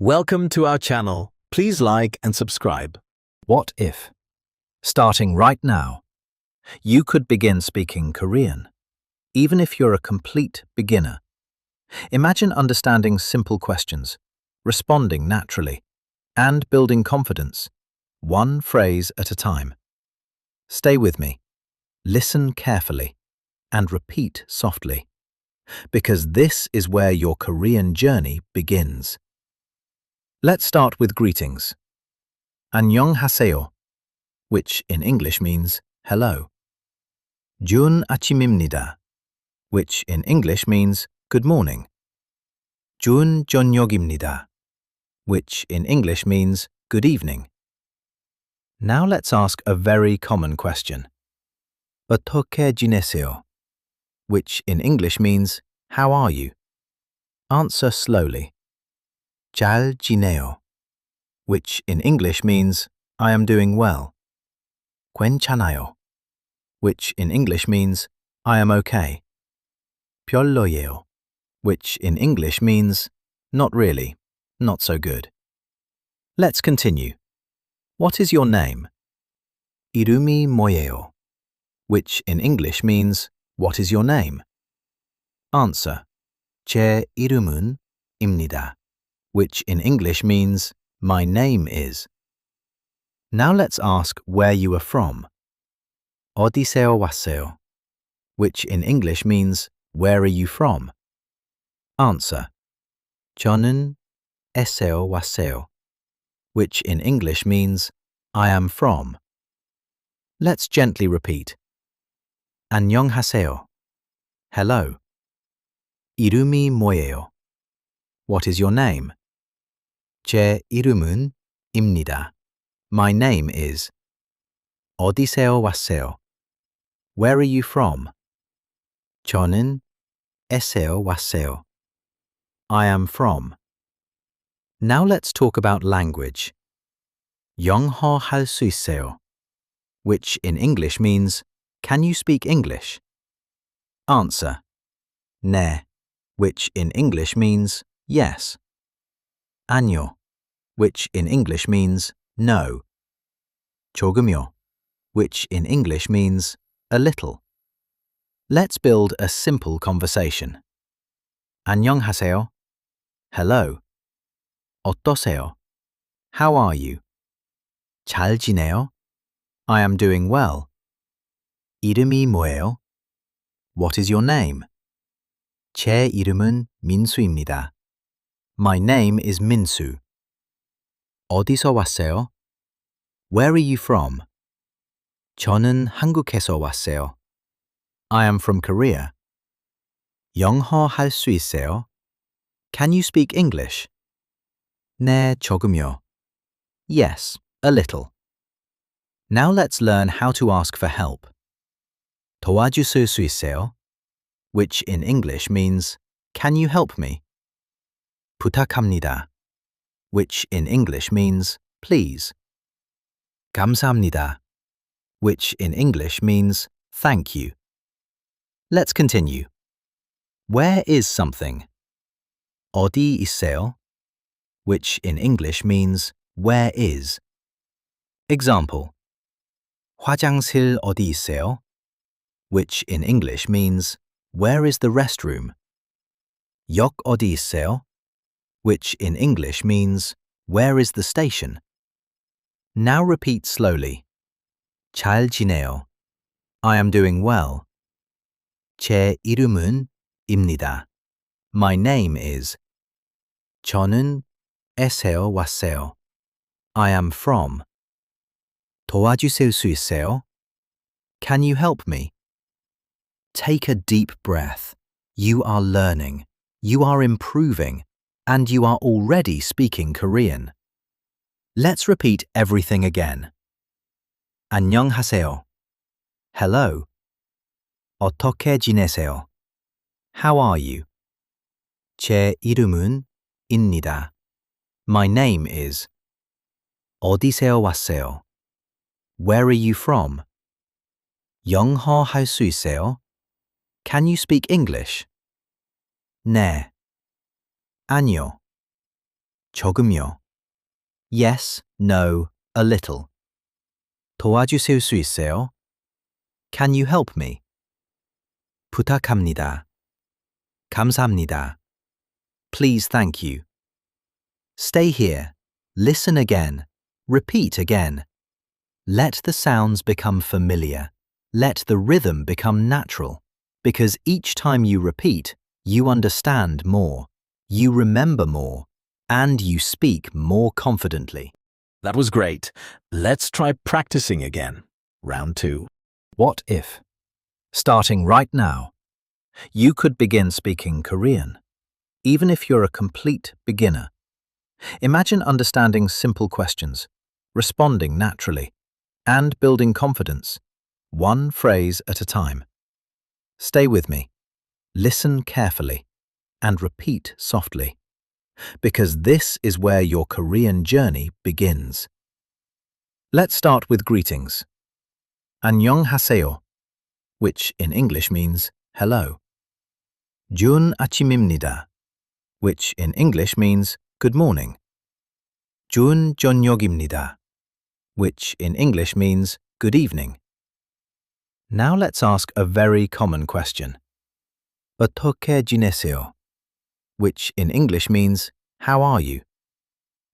Welcome to our channel. Please like and subscribe. What if? Starting right now, you could begin speaking Korean, even if you're a complete beginner. Imagine understanding simple questions, responding naturally, and building confidence, one phrase at a time. Stay with me, listen carefully, and repeat softly, because this is where your Korean journey begins. Let's start with greetings. 안녕하세요, which in English means hello. 좋은 아침입니다, which in English means good morning. 좋은 저녁입니다, which in English means good evening. Now let's ask a very common question. 어떻게 지내세요? Which in English means how are you? Answer slowly. 잘 지내요, which in English means I am doing well. 괜찮아요, which in English means I am okay. 별로예요, which in English means not really, not so good. Let's continue. What is your name? 이름이 뭐예요? Which in English means what is your name? Answer. 제 이름은 입니다, which in English means my name is. Now let's ask where you are from. 어디서 왔어요? Which in English means where are you from? Answer. 저는 에서 왔어요, which in English means I am from. Let's gently repeat. 안녕하세요. Hello. 이름이 뭐예요? What is your name? 제 이름은 입니다. My name is. 어디서 왔어요? Where are you from? 저는 에서 왔어요. I am from. Now let's talk about language. 영어 할 수 있어요, which in English means can you speak English? Answer. 네, which in English means yes. 아니요, which in English means no. 조금요, which in English means a little. Let's build a simple conversation. 안녕하세요. Hello. 어떠세요? How are you? 잘 지내요? I am doing well. 이름이 뭐예요? What is your name? 제 이름은 민수입니다. My name is Minsu. 어디서 왔어요? Where are you from? 저는 한국에서 왔어요. I am from Korea. 영어 할 수 있어요? Can you speak English? 네, 조금요. Yes, a little. Now let's learn how to ask for help. 도와주실 수 있어요? Which in English means, can you help me? 부탁합니다, which in English means, please. 감사합니다, which in English means, thank you. Let's continue. Where is something? 어디 있어요? Which in English means, where is. Example. 화장실 어디 있어요? Which in English means, where is the restroom? 역 어디 있어요? Which in English means, where is the station? Now repeat slowly. 잘 지내요. I am doing well. 제 이름은 입니다. My name is. 저는 에서 왔어요. I am from. 도와주실 수 있어요? Can you help me? Take a deep breath. You are learning. You are improving. And you are already speaking Korean. Let's repeat everything again. 안녕하세요. Hello. 어떻게 지내세요? How are you? 제 이름은 입니다. My name is. 어디서 왔어요? Where are you from? 영어 할 수 있어요? Can you speak English? 네. 아니요. 조금요. Yes, no, a little. 도와주실 수 있어요? Can you help me? 부탁합니다. 감사합니다. Please, thank you. Stay here. Listen again. Repeat again. Let the sounds become familiar. Let the rhythm become natural. Because each time you repeat, you understand more, you remember more, and you speak more confidently. That was great. Let's try practicing again. Round 2. What if? Starting right now, you could begin speaking Korean, even if you're a complete beginner. Imagine understanding simple questions, responding naturally, and building confidence, one phrase at a time. Stay with me, listen carefully, and repeat softly, because this is where your Korean journey begins. Let's start with greetings. 안녕하세요, which in English means hello. 좋은 아침입니다, which in English means good morning. 좋은 저녁입니다, which in English means good evening. Now let's ask a very common question. 어떻게 지내세요? Which in English means how are you?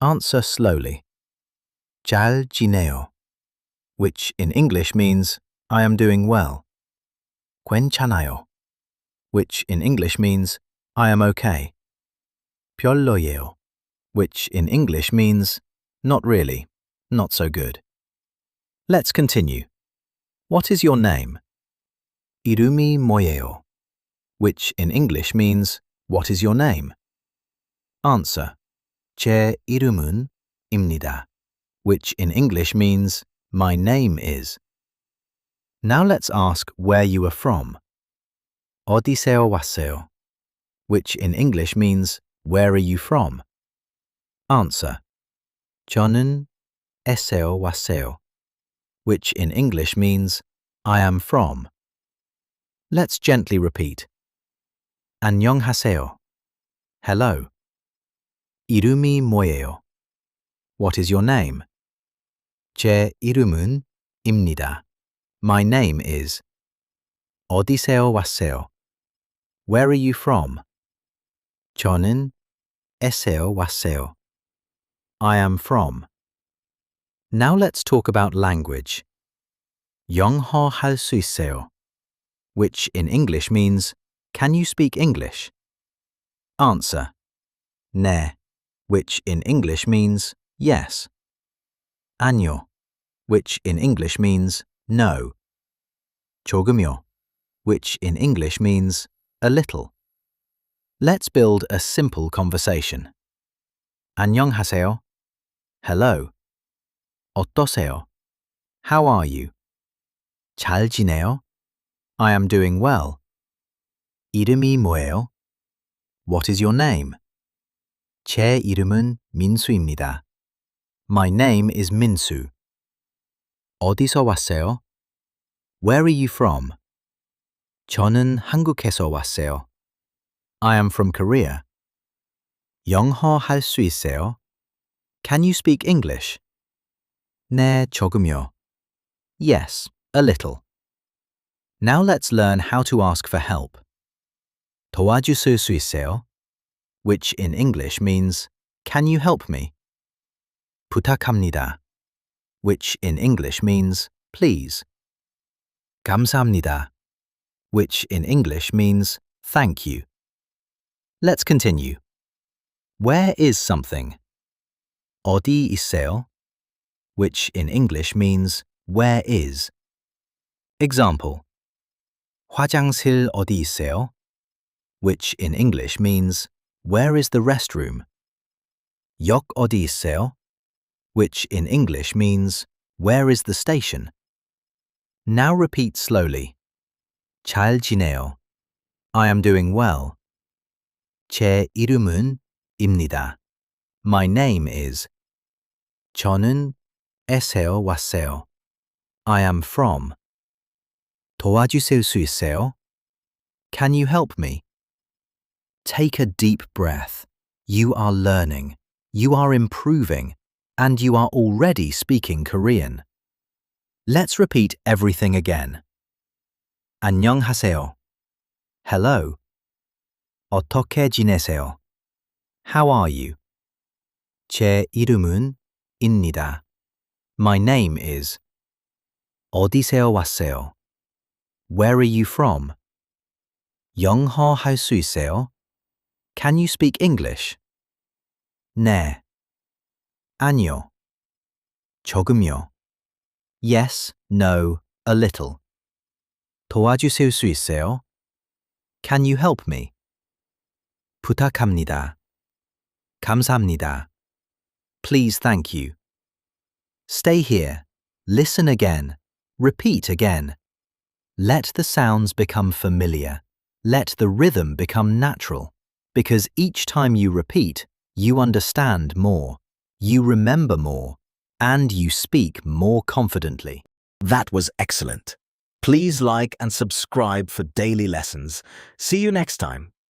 Answer slowly. 잘 지내요, which in English means I am doing well. 괜찮아요, which in English means I am okay. 별로예요, which in English means not really, not so good. Let's continue. What is your name? 이름이 뭐예요? Which in English means what is your name? Answer. 제 이름은 입니다, which in English means my name is. Now let's ask where you are from. 어디서 왔어요? Which in English means where are you from? Answer. 저는 에서 왔어요, which in English means I am from. Let's gently repeat. 안녕하세요. Hello. 이름이 뭐예요? What is your name? 제 이름은 입니다. My name is. 어디서 왔어요? Where are you from? 저는 에서 왔어요. I am from. Now let's talk about language. 영어 할 수 있어요, which in English means can you speak English? Answer. 네, which in English means yes. 아니요, which in English means no. 조금요, which in English means a little. Let's build a simple conversation. 안녕하세요. Hello. 어떠세요? How are you? 잘 지내요? I am doing well. 이름이 뭐예요? What is your name? 제 이름은 민수입니다. My name is Minsu. 어디서 왔어요? Where are you from? 저는 한국에서 왔어요. I am from Korea. 영어 할 수 있어요? Can you speak English? 네, 조금요. Yes, a little. Now let's learn how to ask for help. 도와주실 수 있어요? Which in English means, can you help me? 부탁합니다, which in English means, please. 감사합니다, which in English means, thank you. Let's continue. Where is something? 어디 있어요? Which in English means, where is. Example. 화장실 어디 있어요? Which in English means, where is the restroom? 역 어디 있어요? Which in English means, where is the station? Now repeat slowly. 잘 지내요. I am doing well. 제 이름은 입니다. My name is. 저는 에서 왔어요. I am from. 도와주실 수 있어요? Can you help me? Take a deep breath. You are learning. You are improving, and you are already speaking Korean. Let's repeat everything again. 안녕하세요. Hello. 어떻게 지내세요? How are you? 제 이름은 입니다. My name is. 어디서 왔어요? Where are you from? 영어 할 수 있어요? Can you speak English? 네. 아니요. 조금요. Yes, no, a little. 도와주실 수 있어요? Can you help me? 부탁합니다. 감사합니다. Please, thank you. Stay here. Listen again. Repeat again. Let the sounds become familiar. Let the rhythm become natural. Because each time you repeat, you understand more, you remember more, and you speak more confidently. That was excellent. Please like and subscribe for daily lessons. See you next time.